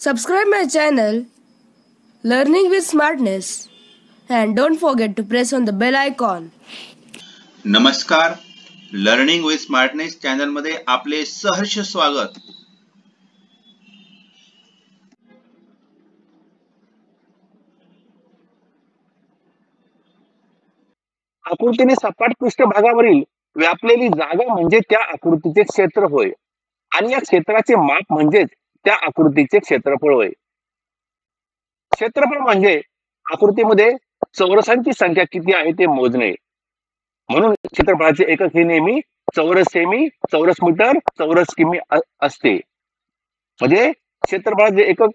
Subscribe my channel Learning with Smartness and don't forget to press on the bell icon. नमस्कार, learning with smartness channel मध्ये आपले सहर्ष स्वागत. आकृतीने सपाट पृष्ठभागावरील व्यापलेली जागा म्हणजे त्या आकृतीचे क्षेत्र होय आणि या क्षेत्राचे माप म्हणजेच त्या आकृतीचे क्षेत्रफळ होय. क्षेत्रफळ म्हणजे आकृतीमध्ये चौरसांची संख्या किती आहे ते मोजणे. म्हणून क्षेत्रफळाचे एकक हे नेहमी चौरस सेमी, चौरस मीटर, चौरस किमी असते. म्हणजे क्षेत्रफळाचे एकक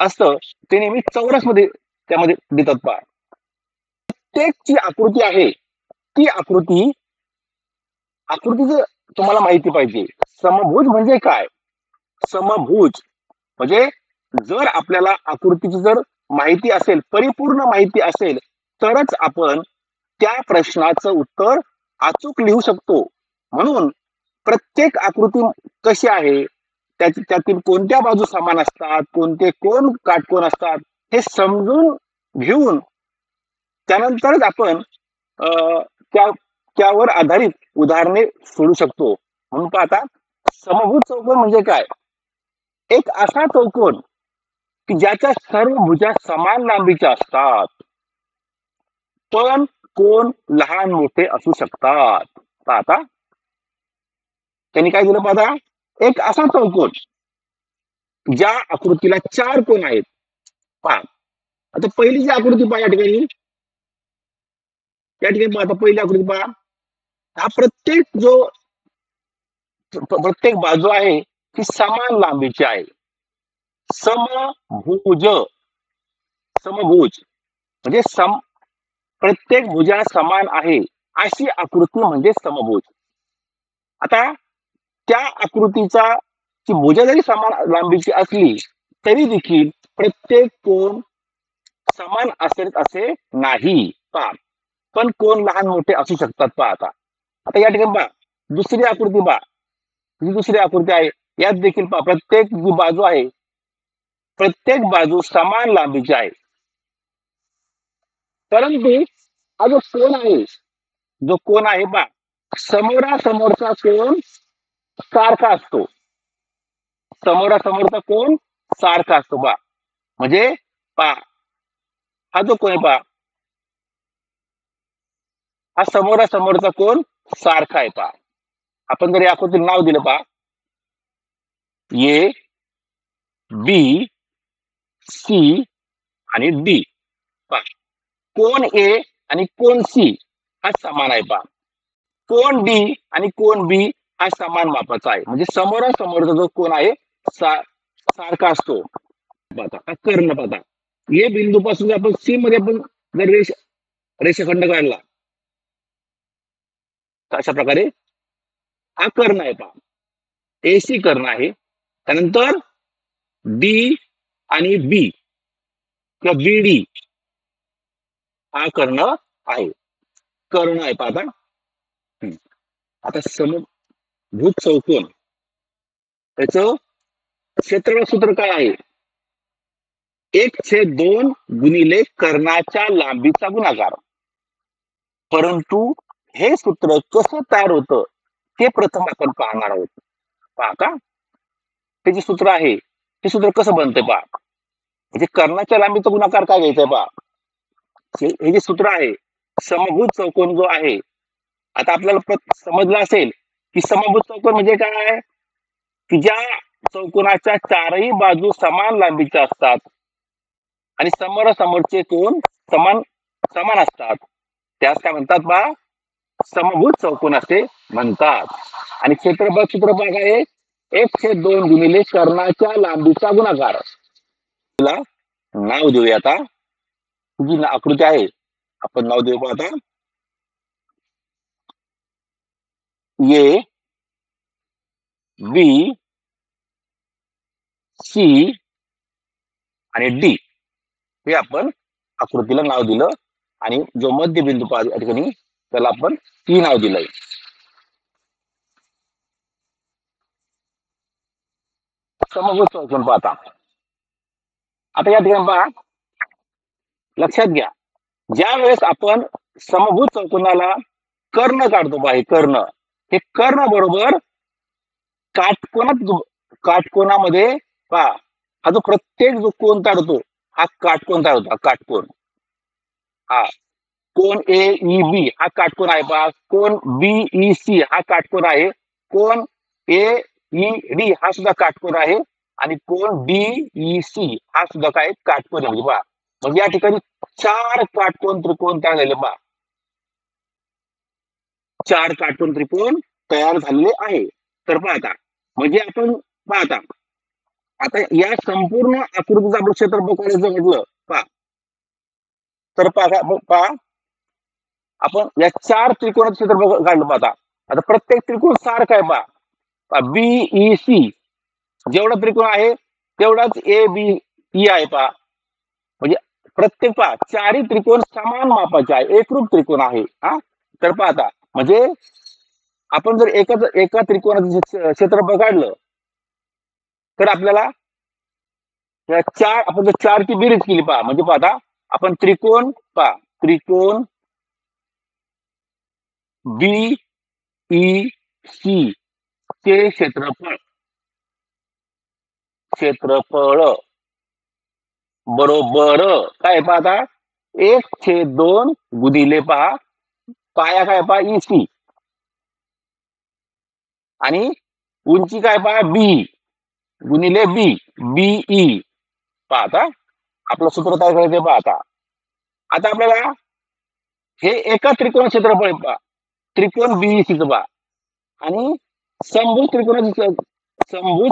असतं ते नेहमी चौरस मध्ये त्यामध्ये देतात. पहा, प्रत्येक जी आकृती आहे ती आकृतीचं तुम्हाला माहिती पाहिजे. समभुज म्हणजे काय? समभुज म्हणजे जर आपल्याला आकृतीची जर माहिती असेल, परिपूर्ण माहिती असेल, तरच आपण त्या प्रश्नाचं उत्तर अचूक लिहू शकतो. म्हणून प्रत्येक आकृती कशी आहे, त्यातील कोणत्या बाजू समान असतात, कोणते कोण काटकोन असतात हे समजून घेऊन त्यानंतरच आपण त्यावर आधारित उदाहरणे सोडू शकतो. म्हणून पाहता, समभुज चौकोन म्हणजे काय? एक असा चौकोन की ज्याच्या सर्व भुजा समान लांबीच्या असतात, पण कोण लहान मोठे असू शकतात. पाहता, त्यांनी काय दिलं? पाहता, एक असा चौकोन ज्या आकृतीला 4 कोण आहेत. पहा, आता पहिली जी आकृती पहा, या ठिकाणी पाहता, पहिली आकृती पहा, हा प्रत्येक बाजू आहे ती समान लांबीची आहे. समभुज म्हणजे प्रत्येक भुजा समान आहे अशी आकृती म्हणजे समभुज. आता त्या आकृतीचा ची भुजा जरी समान लांबीची असली तरी देखील प्रत्येक कोण समान असेल असे नाही. पहा, पण कोण लहान मोठे असू शकतात. पाहता, आता या ठिकाणी पहा, दुसरी आकृती पहा, ही दुसरी आकृती आहे. यात देखील पहा, प्रत्येक जी बाजू आहे प्रत्येक बाजू समान लांबीची आहे, परंतु हा जो कोण आहे पहा, समोरासमोरचा कोण सारखा असतो. समोरासमोरचा कोण सारखा असतो. पहा, म्हणजे पहा, हा जो कोण आहे पहा, हा समोरासमोरचा कोण सारखा आहे. पहा, आपण जर या आकृतीला नाव दिलं, पहा, ए, बी, सी आणि डी. पहा, कोण ए आणि कोण सी हा समान आहे. पहा, कोण डी आणि कोण बी हा समान मापाचा आहे. म्हणजे समोरासमोरचा जो कोण आहे सारखा असतो. पाहता, हा कर्ण. पाहता, ए बिंदू पासून आपण सी मध्ये आपण जर रेषाखंड काढला तर अशा प्रकारे हा कर्ण आहे. पहा, एसी कर्ण आहे. त्यानंतर डी आणि बी किंवा बीडी हा कर्ण आहे. पाहता, आता समभुज चौकोन त्याचं क्षेत्रफळ सूत्र काय आहे? 1/2 गुणिले कर्णाच्या लांबीचा गुणाकार. परंतु हे सूत्र कसं तयार होतं ते प्रथम आपण पाहणार आहोत. पहा का, हे जे सूत्र आहे ते सूत्र कसं बनतंय. पहा, म्हणजे कर्णाच्या लांबीचा गुणाकार काय घ्यायचंय. पहा, हे जे सूत्र आहे, समभुज चौकोन जो आहे, आता आपल्याला समजलं असेल की समभुज चौकोन म्हणजे काय, की ज्या चौकोनाच्या चारही बाजू समान लांबीच्या असतात आणि समोरासमोरचे कोण समान असतात, त्यास काय म्हणतात? पहा, समभुज चौकोन असे म्हणतात. आणि क्षेत्रफळ सूत्र काय आहे? 1/2 गुणिले कर्णाच्या लांबीचा गुणाकार. तुला नाव देऊया. आता जी आकृती आहे आपण नाव देऊ. आता ए, बी, सी आणि डी हे आपण आकृतीला नाव दिलं आणि जो मध्यबिंदू या ठिकाणी त्याला आपण टी नाव दिलंय. समभुज चौकोन पाहता, आता या ठिकाणी पहा, लक्षात घ्या, ज्या वेळेस आपण समभुज चौकोनाला कर्ण काढतो पहा, हे कर्ण, हे कर्ण बरोबर काटकोनामध्ये पहा, हा जो प्रत्येक जो कोण काढतो हा काटकोन तयार होतो, हा काटकोन, हा कोण ए ई बी हा काटकोन आहे पहा, कोण बी ई सी हा काटकोन आहे, कोण ए ई डी हा सुद्धा काटकोन आहे, आणि कोण डी ई सी हा सुद्धा काय काटकोन आहे पहा. म्हणजे या ठिकाणी 4 काटकोन त्रिकोण तयार झाले पहा, 4 काटकोन त्रिकोण तयार झालेले आहे. तर पाहता, म्हणजे आपण पाहता, आता या संपूर्ण आकृतीचं आपण क्षेत्रफळ काढायचं म्हटलं पहा, तर पहा आपण या 4 त्रिकोणाचं क्षेत्रफळ काढलं पाहता. आता प्रत्येक त्रिकोण सारखा आहे पहा, बी ई सी जेवढा त्रिकोण आहे तेवढाच ए बी ई आहे पहा. म्हणजे प्रत्येक पहा, 4ही त्रिकोण समान मापाचे आहे, एकरूप त्रिकोण आहे. हा, तर पाहता, म्हणजे आपण जर एका त्रिकोणाचं क्षेत्रफळ काढलं तर आपल्याला या 4, आपण जर 4 ची बेरीज केली पहा, म्हणजे पाहता आपण त्रिकोण पहा, त्रिकोण बी ई सी चे क्षेत्रफळ बरोबर काय पाहता, 1/2 गुणिले पहा, पाया काय पहा ई सी, आणि उंची काय पहा बी गुणिले बी बीई. पाहता आपलं सूत्र काय करायचं पाहता. आता आपल्याला हे एका त्रिकोण क्षेत्रफळ आहे पहा, त्रिकोण बीईसी पहा, आणि समभुज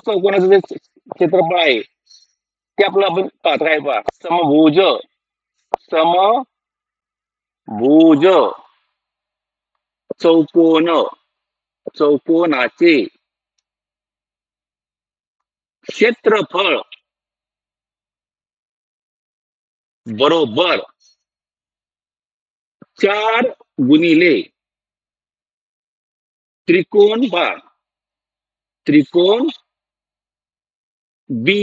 चौकोनाचं जे क्षेत्रफळ आहे ते आपलं आपण पाहत काय पहा, समभुज चौकोनाचे क्षेत्रफळ बरोबर 4 गुणिले त्रिकोण पहा, त्रिकोण बी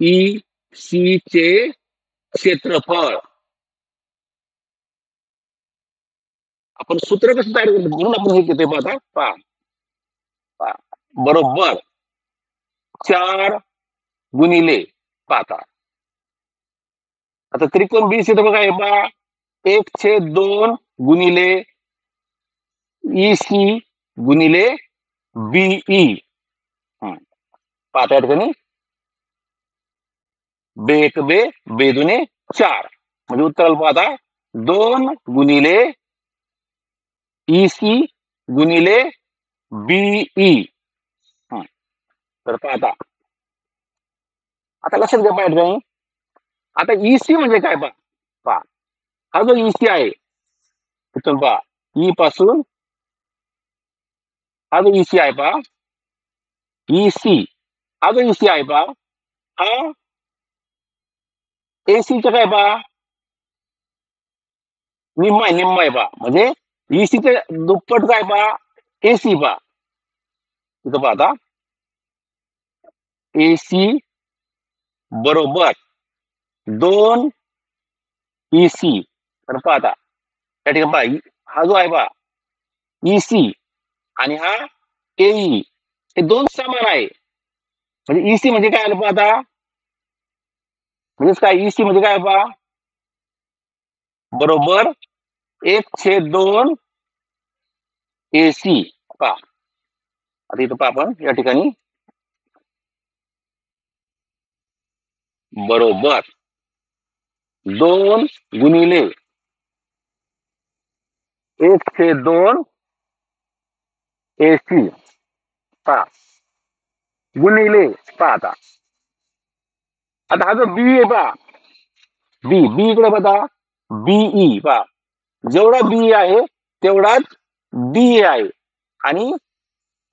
ई सी चे क्षेत्रफळ. आपण सूत्र कसं तयार करतो म्हणून आपण हे घेतोय पाहता पहा, बरोबर 4 गुणिले पाहता. आता त्रिकोण बी सी बघा, हे पहा 1/2 गुणिले ई सी गुणिले बीई. पाहता या ठिकाणी बे दुने 4, म्हणजे उत्तर पाहता 2 गुणिले ई सी गुणिले बीई. तर पाहता, आता लक्षात घ्या पाहिजे ठिकाणी, आता ईसी म्हणजे काय पहा, हा जो ईसी आहे इथून पहा, ई पासून हा जो ईसी आहे पहा, ईसी हा जो ईसी आहे पहा, हा एसीचा काय पहा निम्मा आहे पहा, म्हणजे ईसीचे दुप्पट काय पहा एसी पहा. इथं पाहता एसी बरोबर 2 ईसी. तर पाहता या ठिकाणी पहा, हा जो आहे पहा ईसी आणि हा एई, हे दोन समान आहे. म्हणजे ईसी म्हणजे काय आलं पाहता, म्हणजे काय ईसी म्हणजे काय पहा, बरोबर 1/2 एसी पहा. आता इथं पहा आपण या ठिकाणी बरोबर 2 गुणिले 1/2 एसी पहा गुणिले पाहता. आता हा जो बी आहे पहा, बी इकडे बघा, बीई पहा, जेवढा बी आहे तेवढाच डी आहे, आणि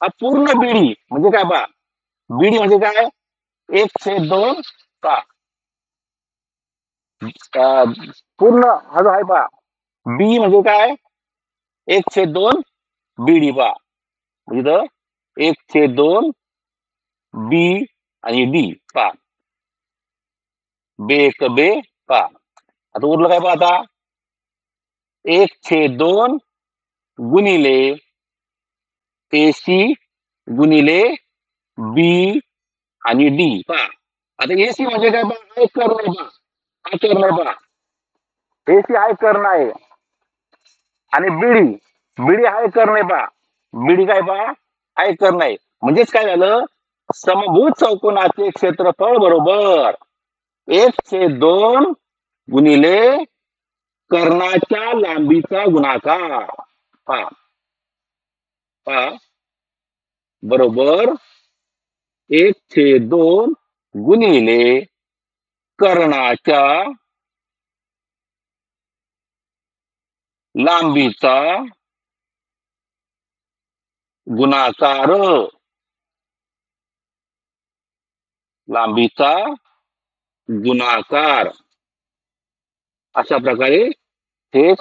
हा पूर्ण बीडी म्हणजे काय पहा, बीडी म्हणजे काय 1/2 पहा, पूर्ण हा जो आहे पहा बी म्हणजे काय 1/2 बीडी पहा, म्हणजे 1/2 बी आणि डी पहा. बेक बे पा. आता उरलं काय पहा आता 1/2 गुणिले AC गुणिले बी आणि डी पहा. आता एसी म्हणजे काय पहा, हा एक कर्ण आहे पहा, हा कर्ण आहे पहा. एसी हा एक कर्ण आहे आणि बीडी बीडी हा एक कर्ण आहे पहा. बीडी काय पहा, हा एक कर्ण आहे. म्हणजेच काय झालं, समभुज चौकोनाचे क्षेत्रफळ बरोबर 1/2 गुणिले कर्णाच्या लांबीचा गुणाकार पहा पहा बरोबर 1/2 गुणिले कर्णाच्या लांबीचा गुणाकार. लांबीचा गुणाकार अशा प्रकारे हे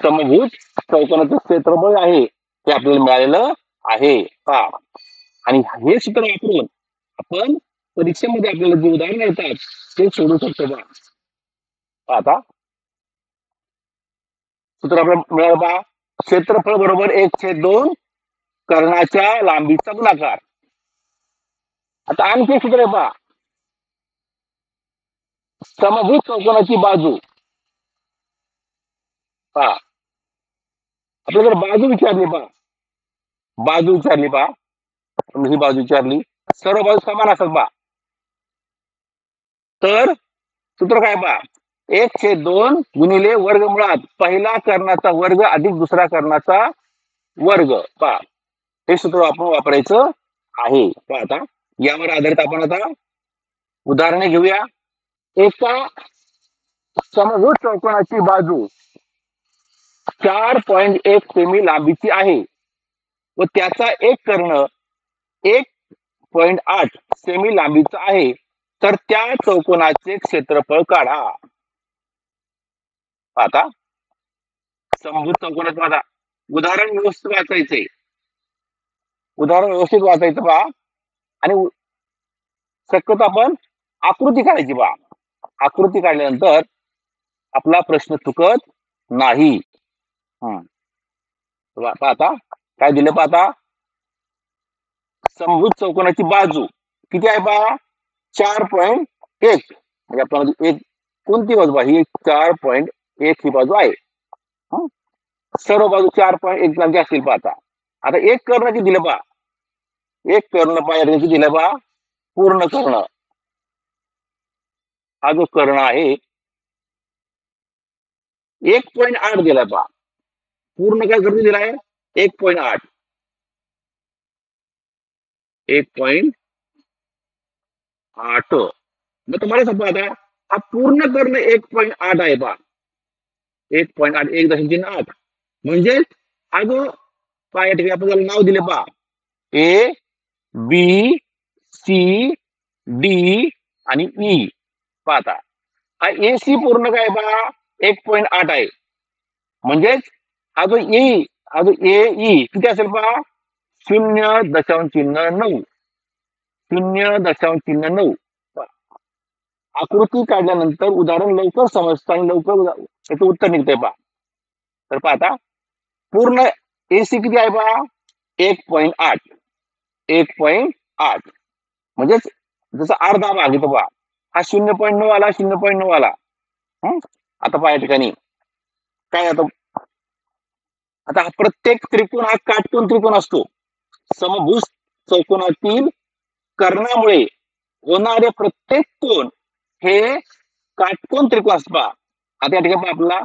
समभुज चौकोनाचं क्षेत्रफळ आहे ते आपल्याला मिळालेलं आहे पहा. आणि हे सूत्र वापरून आपण परीक्षेमध्ये आपल्याला जे उदाहरण येतात ते सोडू शकतो पहा. आता सूत्र आपल्याला मिळालं पहा, क्षेत्रफळ बरोबर 1/2 कर्णाच्या लांबीचा गुणाकार. आता आणखी एक सूत्र आहे पहा, समभुज चौकोनाची बाजू पहा. आपल्याला जर बाजू विचारली पहा, बाजू विचारली पहा, ही बाजू विचारली, सर्व बाजू समान असतात पहा, तर सूत्र काय पहा 1/2 गुणिले वर्गमुळात पहिला कर्णाचा वर्ग अधिक दुसरा कर्णाचा वर्ग पहा. हे सूत्र आपण वापरायचं आहे पहा. आता यावर आधारित आपण आता उदाहरणे घेऊया. एका समभुज चौकोनाची बाजू 4.1 सेमी लांबीची आहे व त्याचा एक कर्ण 1.8 सेमी लांबीचा आहे, तर त्या चौकोनाचे क्षेत्रफळ काढा. आता समभुज चौकोनात माझा उदाहरण व्यवस्थित वाचायचंय, उदाहरण व्यवस्थित वाचायचं पहा. आणि शक्यतो आपण आकृती काढायची पहा. आकृती काढल्यानंतर आपला प्रश्न चुकत नाही. आता काय दिलं पाहता, समभुज चौकोनाची बाजू किती आहे पहा 4.1. म्हणजे आपण एक कोणती बाजू ही 4.1 ही बाजू आहे. सर्व बाजू 4.1 लांबी असतील पाहता. आता एक कर्ण किती दिलं पहा, एक कर्ण पहा किती दिलं पहा, पूर्ण कर्ण. हा जो कर्ण आहे 1.8 दिला पहा. पूर्ण काय कर्ण दिला आहे 1.8. 1.8. मग तुम्हाला सांगतो आता हा पूर्ण कर्ण 1.8 आहे पहा. 1.8 1.8 म्हणजे हा जो पहा या ठिकाणी आपण त्याला नाव दिले पहा A B C D आणि E. पाहता हा AC पूर्ण काय पहा 1.8 आहे. म्हणजेच हा जो E हा जो AE किती असेल पहा 0.9. 0.9. आकृती काढल्यानंतर उदाहरण लवकर समजतं आणि लवकर त्याचं उत्तर निघतंय पहा. तर पाहता पूर्ण AC किती आहे पहा 1.8. 1.8 म्हणजेच जसा अर्धा भाग येतो पहा, हा 0.9 आला 0.9 आला. आता पहा या ठिकाणी काय आता हा प्रत्येक त्रिकोण हा काटकोन त्रिकोण असतो. समभुज चौकोनातील कर्णामुळे होणारे प्रत्येक कोण हे काटकोन त्रिकोण असतो पहा. आता या ठिकाणी आपला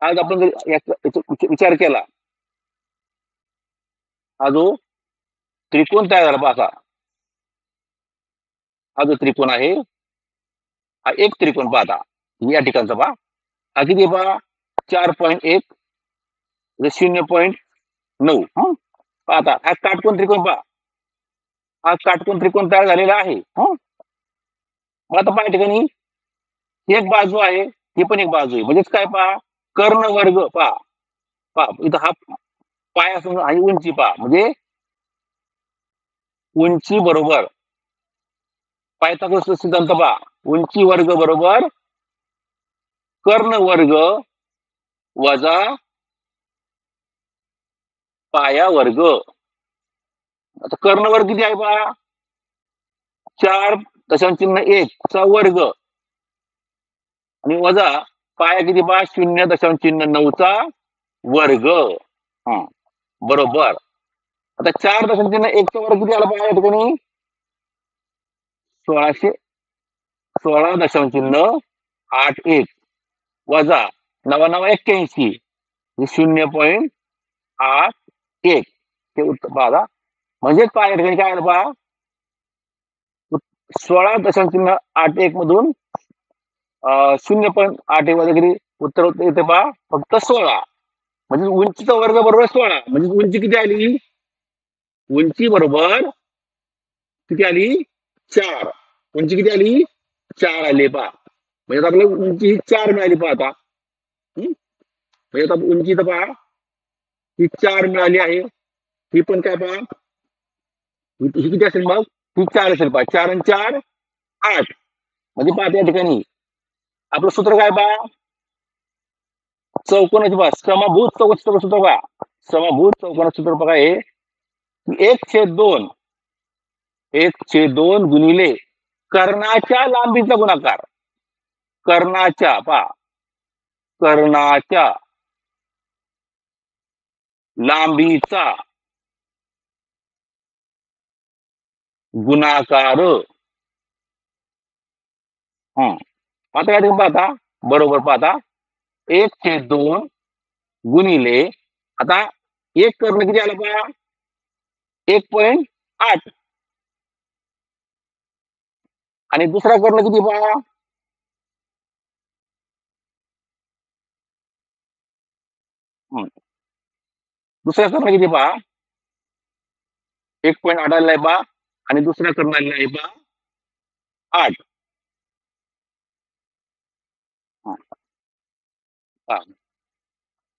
आज आपण विचार केला, हा जो त्रिकोण तयार झाला पहा, हा जो त्रिकोण आहे हा एक त्रिकोण पाहता या ठिकाणचा पहा, हा किती पहा 4.1 0.9. पाहता हा काटकोन त्रिकोण पहा, हा काटकोन त्रिकोण तयार झालेला आहे. मग आता पहा ठिकाणी एक बाजू आहे, ही पण एक बाजू आहे. म्हणजेच काय पहा कर्ण वर्ग पहा, पहा इथं हा पाय असून आणि उंची पहा, म्हणजे उंची बरोबर पायथागोरसचा सिद्धांत पहा, उंची वर्ग बरोबर कर्ण वर्ग वजा पाया वर्ग. आता कर्ण वर्ग किती आहे पहा, 4.1 चा वर्ग आणि वजा पाया किती पहा, 0.9 चा वर्ग. हा बरोबर. आता 4.1 चा वर्ग किती आला पहा या ठिकाणी, 16.81 वजा 9.81 0.81 हे उत्तर पहा. म्हणजेच पहा या ठिकाणी काय आलं पहा, 16.81 मधून 0.81 वजा किती उत्तर येते पहा, फक्त 16. म्हणजे उंचीचा वर्ग बरोबर 16. म्हणजे उंची किती आली, उंची बरोबर किती आली, 4. उंची किती आली, 4 आली पहा. म्हणजे आपल्याला उंची ही 4 मिळाली पहा. आता म्हणजे आता उंची तर पहा ही 4 मिळाली आहे. ही पण काय पहा, ही किती असेल मग, ही 4 असेल पहा. 4 आणि 4 8. म्हणजे पहा त्या ठिकाणी आपलं सूत्र काय पहा, चौकोनाचे पहा, समभूत चौकोनाचे सूत्र पहा. समभूत चौकोनाचे सूत्र बघा हे 1/2 1/2 गुणिले कर्णाच्या लांबीचा गुणाकार. कर्णाच्या पहा, कर्णाच्या लांबीचा गुणाकार. आता काय तुम्ही पाहता बरोबर, पाहता 1/2 गुणिले, आता एक कर्ण किती आलं पहा, 1.8 आणि दुसरा कर्ण किती पहा, दुसरा कर्ण किती पहा, 1.8 आलेला आहे पहा आणि दुसरा कर्ण आलेला आहे पहा 8.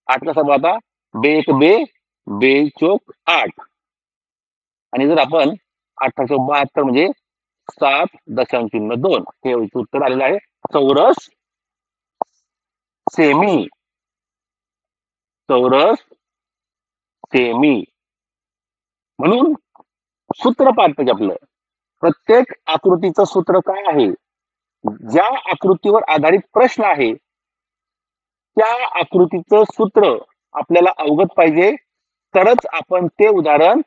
8 कसा पाहता, 2 1 2 2 चोक 8 आणि जर आपण 872 म्हणजे 7.2 हे उत्तर आलेलं आहे. चौरस सेमी, चौरस सेमी. म्हणून सूत्र पाहतं आपलं, प्रत्येक आकृतीचं सूत्र काय आहे, ज्या आकृतीवर आधारित प्रश्न आहे त्या आकृतीचं सूत्र आपल्याला अवगत पाहिजे, तरच आपण ते उदाहरण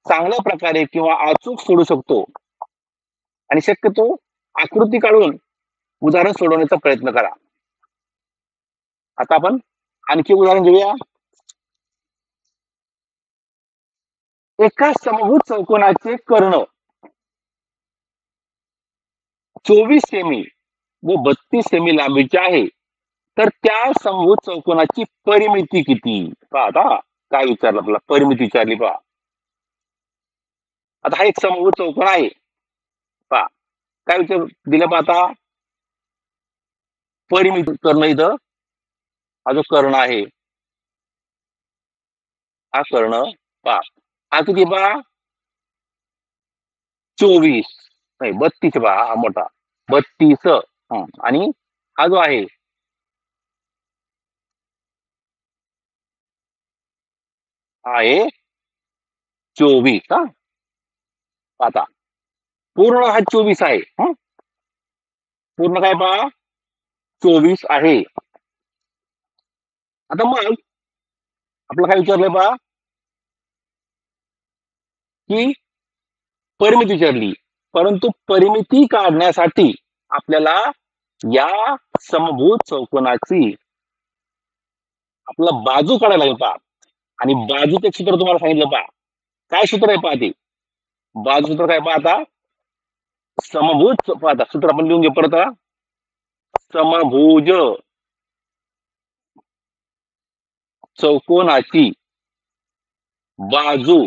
चांगल्या प्रकारे किंवा अचूक सोडू शकतो. आणि शक्यतो आकृती काढून उदाहरण सोडवण्याचा प्रयत्न करा. आता आपण आणखी उदाहरण घेऊया. एका समभुज चौकोनाचे कर्ण 24 सेमी व 32 सेमी लांबीचे आहे, तर त्या समभुज चौकोनाची परिमिती किती. पहा आता काय विचारलं आपल्याला, परिमिती विचारली पहा. आता हा एक समभुज चौकोन आहे पहा, काय विचार दिलं पहा. आता परिमिती कर्ण, इथं हा जो कर्ण आहे, हा कर्ण पहा, हा किती पहा, 24 नाही 32 पहा, हा मोठा 32. आणि हा जो आहे आहे 24. आता पूर्ण हा 24 आहे. पूर्ण काय पहा 24 आहे. आता मग आपलं काय विचारलंय पहा, की परिमिती विचारली, परंतु परिमिती काढण्यासाठी आपल्याला या समभुज चौकोनाची आपला बाजू काढायला लागेल पहा. आणि बाजूचं एक सूत्र तुम्हाला सांगितलं पहा, काय सूत्र आहे पहा, ते बाजू सूत्र काय पहा. आता समभुज पहा, सूत्र आपण लिहून घे परत. समभुज चौकोनाची बाजू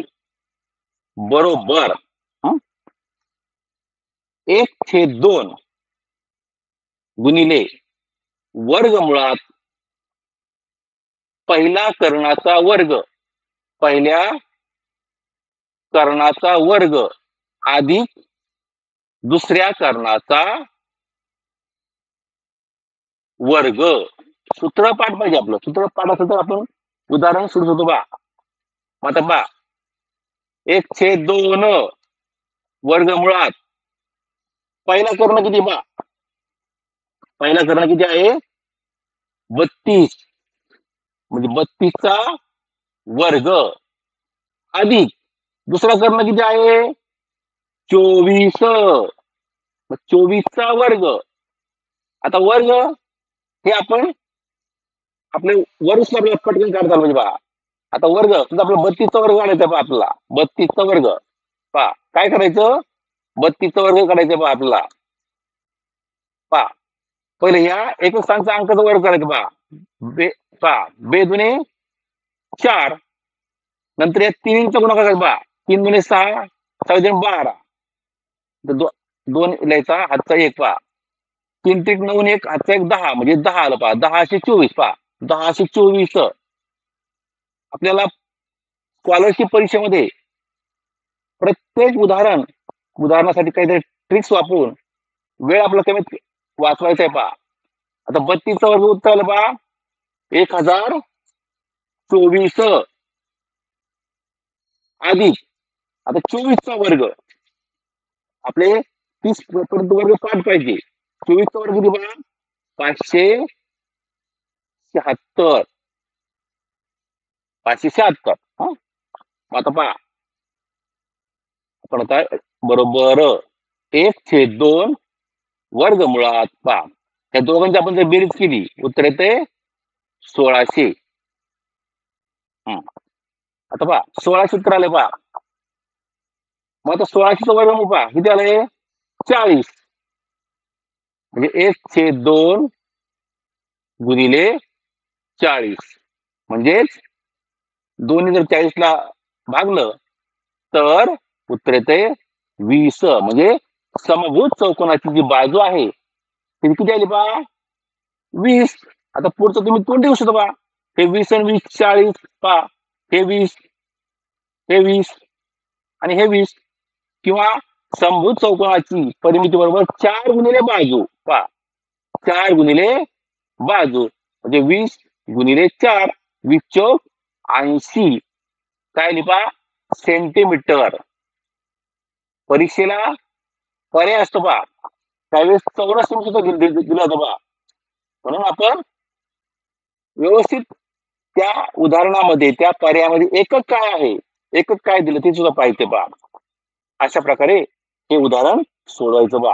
बरोबर 1/2 गुणिले वर्गमुळात पहिला कर्णाचा वर्ग, पहिल्या कर्णाचा वर्ग अधिक दुसऱ्या कर्णाचा वर्ग. सूत्र पाठ पाहिजे आपलं. सूत्र पाठ असेल तर आपण उदाहरण सोडू शकतो बा. मग आता बा 1/2 वर्गमुळात पहिला कर्ण किती बा? पहिला कर्ण किती आहे? 32. म्हणजे 32चा वर्ग अधिक दुसरा कर्ण किती आहे? 24. मग 24चा वर्ग. आता वर्ग हे आपण आपले वर्ग आपल्याला पटकन काढता म्हणजे बा. आता वर्ग समजा आपला 32चा वर्ग काढायचा बा आपला. 32चा वर्ग पा काय करायचं? 32चा वर्ग काढायचा बा आपला. पा पहिले ह्या एकक स्थानचा अंकाचा वर्ग करायचा बा. बे दुने 4. नंतर या 3चा गुणाकार करायचा बा. 3 दुने 6, 6 दुने 12. 2 लिहायचा हातचा 1 पा. 3 त्रिक 9 1 हातचा 1 10 म्हणजे 10 आलं पा. 10/24 पा. 10/24. आपल्याला स्कॉलरशिप परीक्षेमध्ये प्रत्येक उदाहरणासाठी काहीतरी ट्रिक्स वापरून वेळ आपला कमीत वाचवायचा आहे पा. आता 32चा वर्ग उत्तर आलं पा 1024 अधिक आता 24चा वर्ग. आपले 30 पर्यंत वर्ग पाठ पाहिजे. 24चा वर्ग किती पहा? 576. 576. हा आता पहा आपण आता बरोबर 1/2 वर्गमुळात पहा त्या दोघांची आपण जर बेरीज केली उत्तर येते 1600. आता पहा 1600 उत्तर आले पहा. मग आता 1600चा वर्गमूळ पहा किती आले? 40. म्हणजे 1/2 गुणिले 40 म्हणजेच दोन्ही जर 40ला भागलं तर उत्तर येते 20. म्हणजे समभुज चौकोनाची जी बाजू आहे ती किती आली पहा? 20. आता पुढचं तुम्ही तोंड देऊ शकता पहा. हे 20 आणि 20 40 पहा. हे 20 हे 20 आणि हे 20. किंवा समभुज चौकोनाची परिमिती बरोबर 4 गुणिले बाजू पहा. 4 गुणिले बाजू म्हणजे 20 गुणिले 4 20 चौक 80. काय लिहा? सेंटीमीटर. परीक्षेला पर्याय असतो पहा. त्यावेळेस चौरस सुद्धा दिला होता पहा. म्हणून आपण व्यवस्थित त्या उदाहरणामध्ये त्या पर्यायामध्ये एकक काय आहे, एकक काय दिलं ते सुद्धा पाहिजे पहा. अशा प्रकारे हे उदाहरण सोडवायचं बा.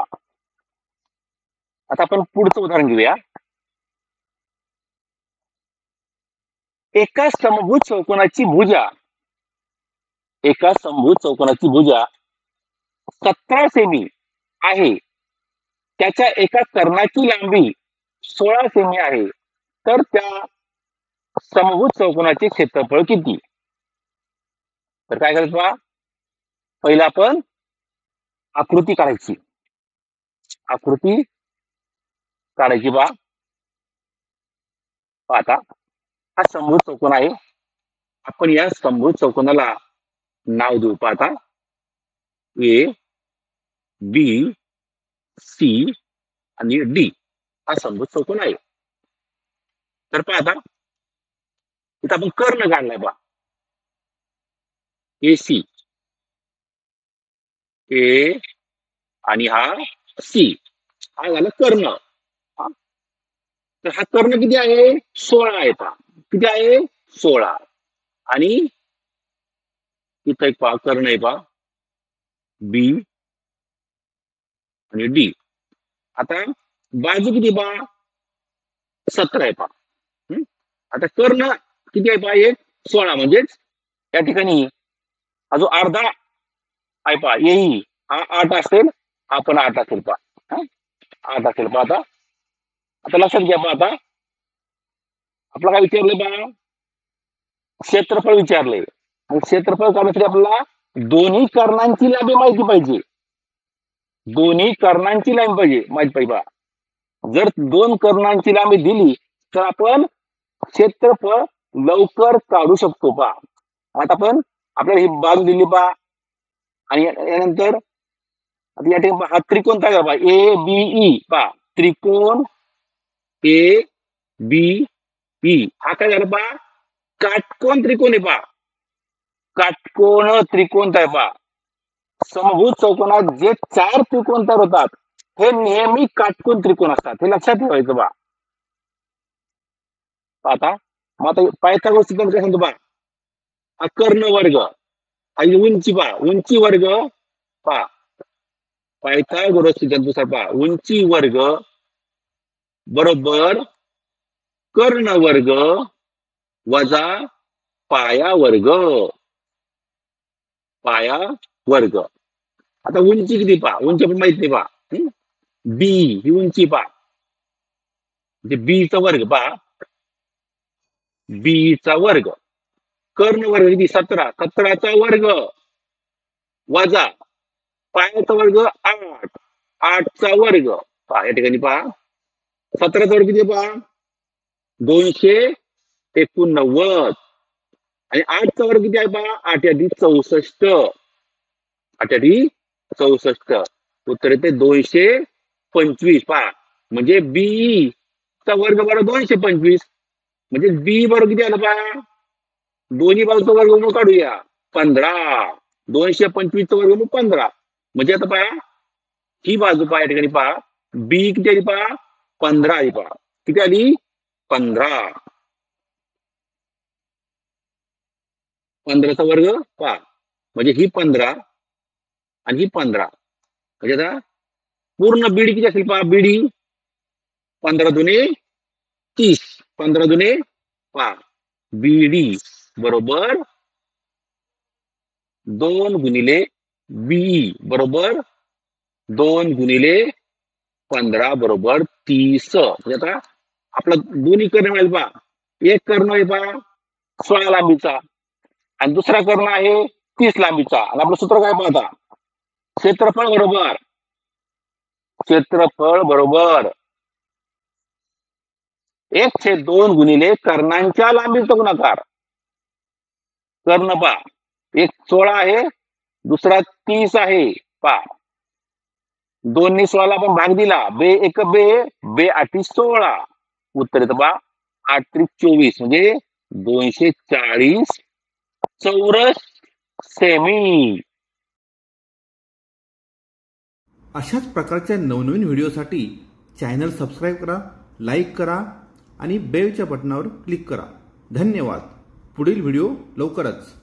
आता आपण पुढचं उदाहरण घेऊया. एका समभुज चौकोनाची भुजा 17 सेमी आहे. त्याच्या एका कर्णाची लांबी 16 सेमी आहे. तर त्या समभुज चौकोनाचे क्षेत्रफळ किती? तर काय करायचं पहा. पहिला आपण आकृती काढायची. आकृती काढायची बा. आता हा समभुज चौकोन आहे. आपण या समभुज चौकोनाला नाव देऊ. पाहता ए बी सी आणि डी हा समभुज चौकोन आहे. तर पाहता इथं आपण कर्ण काढलाय बा. ए सी ए आणि हा सी हा झाला कर्ण. तर हा कर्ण किती आहे? 16 आहे पहा. किती आहे? 16. आणि इथं एक पहा कर्ण आहे पहा बी आणि डी. आता बाजू किती पहा? 17 आहे पहा. आता कर्ण किती आहे पहा? एक 16 म्हणजेच या ठिकाणी हा जो अर्धा आहे पहा येई हा 8 असेल. हा पण 8 असेल पहा. 8 असेल पहा. आता लक्षात घ्या पहा. आता आपलं काय विचारलंय पहा? क्षेत्रफळ विचारलंय. मग क्षेत्रफळ काढण्यासाठी आपल्याला दोन्ही कर्णांची लांबी माहिती पाहिजे. दोन्ही कर्णांची लांबी माहिती पाहिजे पहा. जर 2 कर्णांची लांबी दिली तर आपण क्षेत्रफळ लवकर काढू शकतो पहा. आता आपण आपल्याला ही बाजू दिली पहा आणि यानंतर आता या ठिकाणी हा त्रिकोण तयार पहा ए बी ई पहा त्रिकोण ए बी ई हा काय झाला पहा काटकोण त्रिकोण आहे पहा काटकोण त्रिकोण तयार पहा समभुज चौकोनात जे 4 त्रिकोण तयार होतात हे नेहमी काटकोण त्रिकोण असतात हे लक्षात ठेवायचं बा आता मग आता पायथागोरस सिद्धांत काय सांगतो बा हा कर्ण वर्ग हा उंची पहा उंची वर्ग पहा पायथागोरस सिद्धांतानुसार पहा उंची वर्ग बरोबर कर्ण वर्ग वजा पाया वर्ग आता उंची किती पहा उंची पण माहित नाही पहा बी ही उंची पहा म्हणजे बी चा वर्ग पहा बी चा वर्ग कर्ण वर्ग किती 17 17चा वर्ग वजा पायाचा वर्ग 8 8चा वर्ग पहा या ठिकाणी पहा 17चा वर्ग किती पहा 289 आणि 8चा वर्ग किती आहे पहा 8 × 64 8 × 64 उत्तर येते 225 पहा म्हणजे बी चा वर्ग बरोबर 225 म्हणजे बी बरोबर किती आलं पहा दोन्ही बाजूचा वर्गमूळ काढूया 15 225 चा वर्गमूळ 15 म्हणजे आता पहा ही बाजू पहा या ठिकाणी पहा बी किती आली पहा 15 आली पहा किती आली 15 15चा वर्ग पहा म्हणजे ही 15 आणि ही 15 म्हणजे आता पूर्ण बीडी किती असेल पहा बीडी 15 दुने 30 15 दुने पहा बीडी बरोबर 2 गुणिले बीई बरोबर 2 गुणिले 15 बरोबर 30 म्हणजे आता आपला दोन्ही कर्ण मिळेल पहा एक कर्ण आहे पहा 16 लांबीचा आणि दुसरा कर्ण आहे 30 लांबीचा आणि आपलं सूत्र काय पाहता क्षेत्रफळ बरोबर 1/2 गुणिले कर्णांच्या लांबीचा गुणाकार कर्ण पहा एक 16 आहे दुसरा 30 आहे पहा 2 ने 16 ला आपण भाग दिला बे 1 बे बे 8 16 उत्तर येतं पहा 8 × 24 म्हणजे 240 चौरस सेमी. अशाच प्रकारच्या नवनवीन व्हिडिओसाठी चॅनल सबस्क्राईब करा, लाईक करा आणि बेलच्या बटनावर क्लिक करा. धन्यवाद. पुढील व्हिडिओ लवकरच.